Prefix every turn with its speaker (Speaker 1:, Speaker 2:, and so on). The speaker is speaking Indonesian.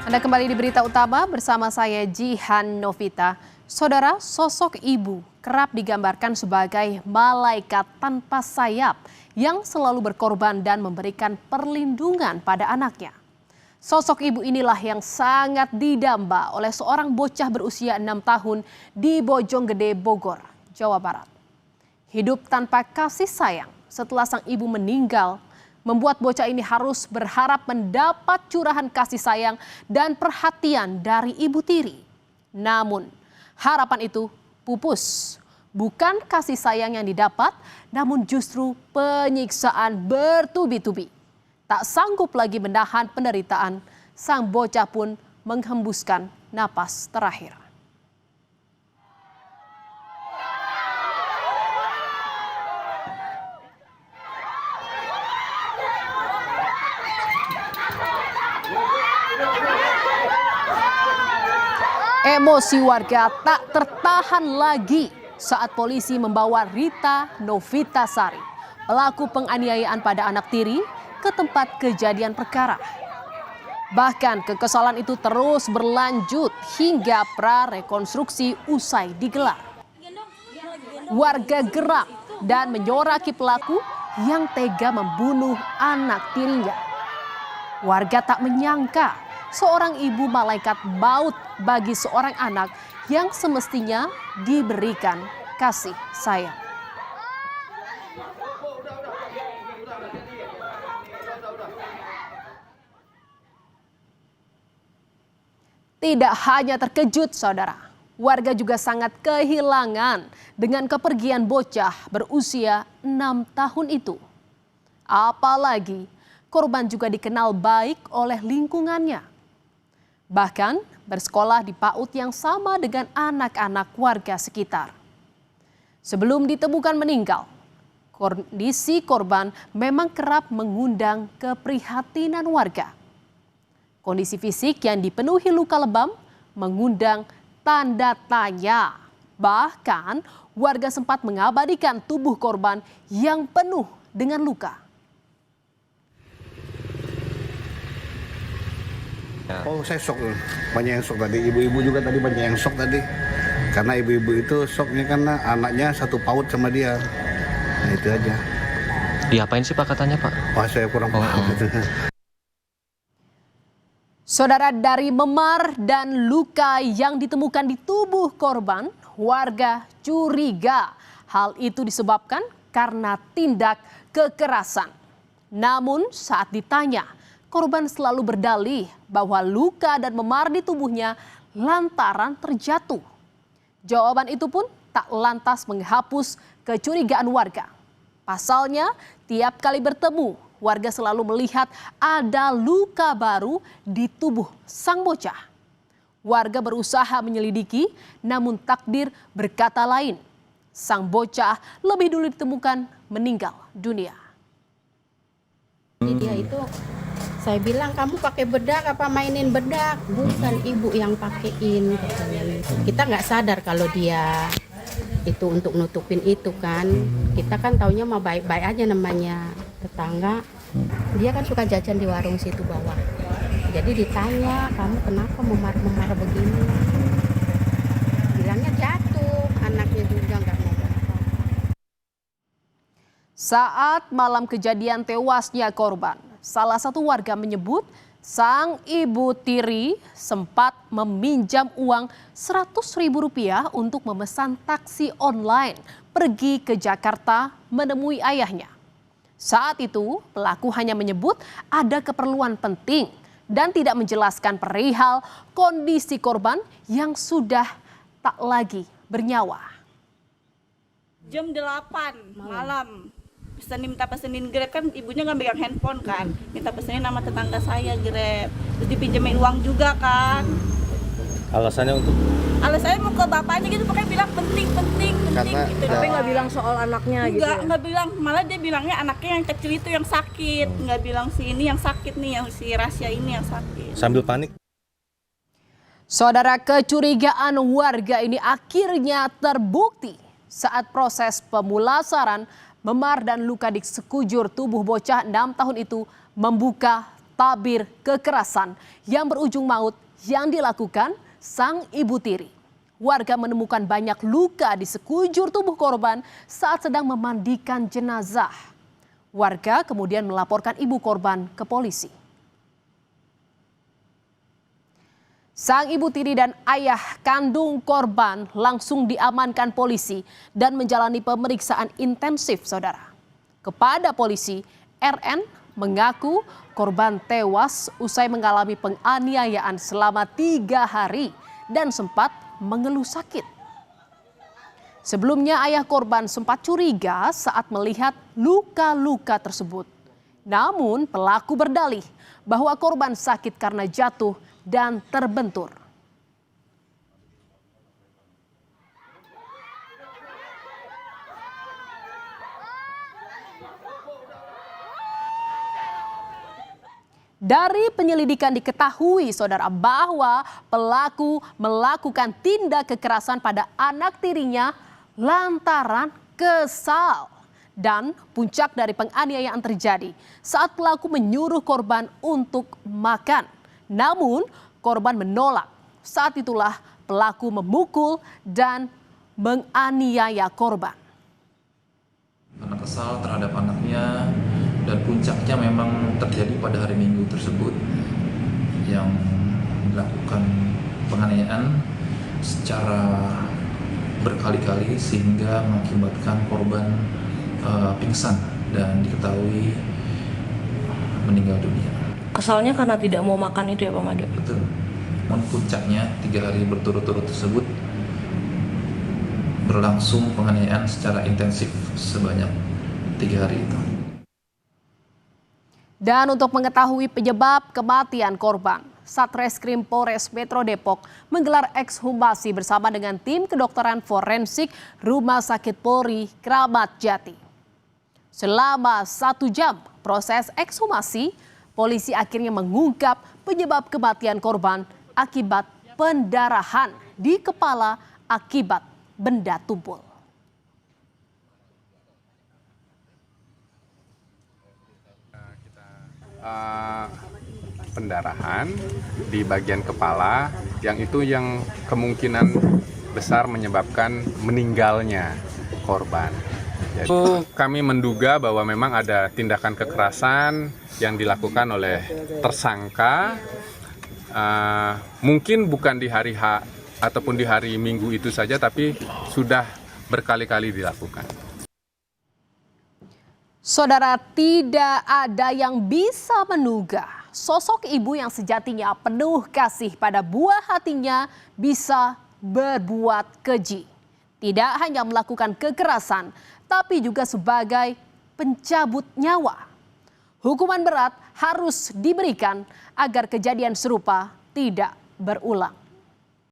Speaker 1: Anda kembali di berita utama bersama saya Jihan Novita. Saudara, sosok ibu kerap digambarkan sebagai malaikat tanpa sayap yang selalu berkorban dan memberikan perlindungan pada anaknya. Sosok ibu inilah yang sangat didamba oleh seorang bocah berusia 6 tahun di Bojonggede, Bogor, Jawa Barat. Hidup tanpa kasih sayang setelah sang ibu meninggal membuat bocah ini harus berharap mendapat curahan kasih sayang dan perhatian dari ibu tiri. Namun, harapan itu pupus. Bukan kasih sayang yang didapat, namun justru penyiksaan bertubi-tubi. Tak sanggup lagi menahan penderitaan, sang bocah pun menghembuskan napas terakhir. Emosi warga tak tertahan lagi saat polisi membawa Rita Novitasari, pelaku penganiayaan pada anak tiri, ke tempat kejadian perkara. Bahkan kekesalan itu terus berlanjut hingga prarekonstruksi usai digelar. Warga geram dan menyoraki pelaku yang tega membunuh anak tirinya. Warga tak menyangka seorang ibu malaikat maut bagi seorang anak yang semestinya diberikan kasih sayang. Tidak hanya terkejut, saudara, warga juga sangat kehilangan dengan kepergian bocah berusia 6 tahun itu. Apalagi korban juga dikenal baik oleh lingkungannya. Bahkan bersekolah di PAUD yang sama dengan anak-anak warga sekitar. Sebelum ditemukan meninggal, kondisi korban memang kerap mengundang keprihatinan warga. Kondisi fisik yang dipenuhi luka lebam mengundang tanda tanya. Bahkan warga sempat mengabadikan tubuh korban yang penuh dengan luka.
Speaker 2: Oh, saya shock, banyak yang shock tadi. Ibu-ibu juga tadi banyak yang shock tadi. Karena ibu-ibu itu shocknya karena anaknya satu PAUD sama dia. Nah, itu aja.
Speaker 3: Diapain sih Pak katanya Pak?
Speaker 2: Wah, saya kurang paham.
Speaker 1: Saudara, dari memar dan luka yang ditemukan di tubuh korban, warga curiga hal itu disebabkan karena tindak kekerasan. Namun saat ditanya, korban selalu berdalih bahwa luka dan memar di tubuhnya lantaran terjatuh. Jawaban itu pun tak lantas menghapus kecurigaan warga. Pasalnya, tiap kali bertemu, warga selalu melihat ada luka baru di tubuh sang bocah. Warga berusaha menyelidiki, namun takdir berkata lain. Sang bocah lebih dulu ditemukan meninggal dunia.
Speaker 4: Dia itu, saya bilang kamu pakai bedak apa mainin bedak? Bukan, ibu yang pakein katanya. Kita nggak sadar kalau dia itu untuk nutupin itu kan. Kita kan taunya mah baik-baik aja, namanya tetangga. Dia kan suka jajan di warung situ bawah. Jadi ditanya, kamu kenapa memar-memar begini? Bilangnya jatuh, anaknya juga nggak mau.
Speaker 1: Saat malam kejadian tewasnya korban, salah satu warga menyebut sang ibu tiri sempat meminjam uang Rp100.000 untuk memesan taksi online pergi ke Jakarta menemui ayahnya. Saat itu pelaku hanya menyebut ada keperluan penting dan tidak menjelaskan perihal kondisi korban yang sudah tak lagi bernyawa.
Speaker 5: Jam 8 malam. Minta pesenin Grab, kan ibunya nggak megang handphone kan, minta pesenin sama tetangga saya Grab, terus dipinjemin uang juga kan.
Speaker 3: Alasannya untuk?
Speaker 5: Alasannya mau ke bapaknya gitu, pokoknya bilang penting gitu.
Speaker 6: Tapi nggak bilang soal anaknya gitu ya?
Speaker 5: Nggak bilang, malah dia bilangnya anaknya yang kecil itu yang sakit, nggak bilang si ini yang sakit nih, yang si Rasya ini yang sakit.
Speaker 3: Sambil panik?
Speaker 1: Saudara, kecurigaan warga ini akhirnya terbukti saat proses pemulasaran memar dan luka di sekujur tubuh bocah 6 tahun itu membuka tabir kekerasan yang berujung maut yang dilakukan sang ibu tiri. Warga menemukan banyak luka di sekujur tubuh korban saat sedang memandikan jenazah. Warga kemudian melaporkan ibu korban ke polisi. Sang ibu tiri dan ayah kandung korban langsung diamankan polisi dan menjalani pemeriksaan intensif, saudara. Kepada polisi, RN mengaku korban tewas usai mengalami penganiayaan selama 3 hari dan sempat mengeluh sakit. Sebelumnya ayah korban sempat curiga saat melihat luka-luka tersebut. Namun pelaku berdalih bahwa korban sakit karena jatuh dan terbentur. Dari penyelidikan diketahui, saudara, bahwa pelaku melakukan tindak kekerasan pada anak tirinya lantaran kesal. Dan puncak dari penganiayaan terjadi saat pelaku menyuruh korban untuk makan. Namun korban menolak. Saat itulah pelaku memukul dan menganiaya korban.
Speaker 7: Karena kesal terhadap anaknya, dan puncaknya memang terjadi pada hari Minggu tersebut yang dilakukan penganiayaan secara berkali-kali sehingga mengakibatkan korban pingsan dan diketahui meninggal dunia.
Speaker 6: Kesalnya karena tidak mau makan itu ya Pak Made?
Speaker 7: Betul. Namun puncaknya 3 hari berturut-turut tersebut berlangsung penganiayaan secara intensif sebanyak 3 hari itu.
Speaker 1: Dan untuk mengetahui penyebab kematian korban, Satreskrim Polres Metro Depok menggelar ekshumasi bersama dengan tim kedokteran forensik Rumah Sakit Polri Kramat Jati. Selama 1 jam proses ekshumasi, polisi akhirnya mengungkap penyebab kematian korban akibat pendarahan di kepala akibat benda tumpul.
Speaker 8: Pendarahan di bagian kepala yang kemungkinan besar menyebabkan meninggalnya korban. Jadi, kami menduga bahwa memang ada tindakan kekerasan yang dilakukan oleh tersangka, mungkin bukan di hari H ataupun di hari Minggu itu saja, tapi sudah berkali-kali dilakukan.
Speaker 1: Saudara, tidak ada yang bisa menduga sosok ibu yang sejatinya penuh kasih pada buah hatinya bisa berbuat keji. Tidak hanya melakukan kekerasan, tapi juga sebagai pencabut nyawa. Hukuman berat harus diberikan agar kejadian serupa tidak berulang.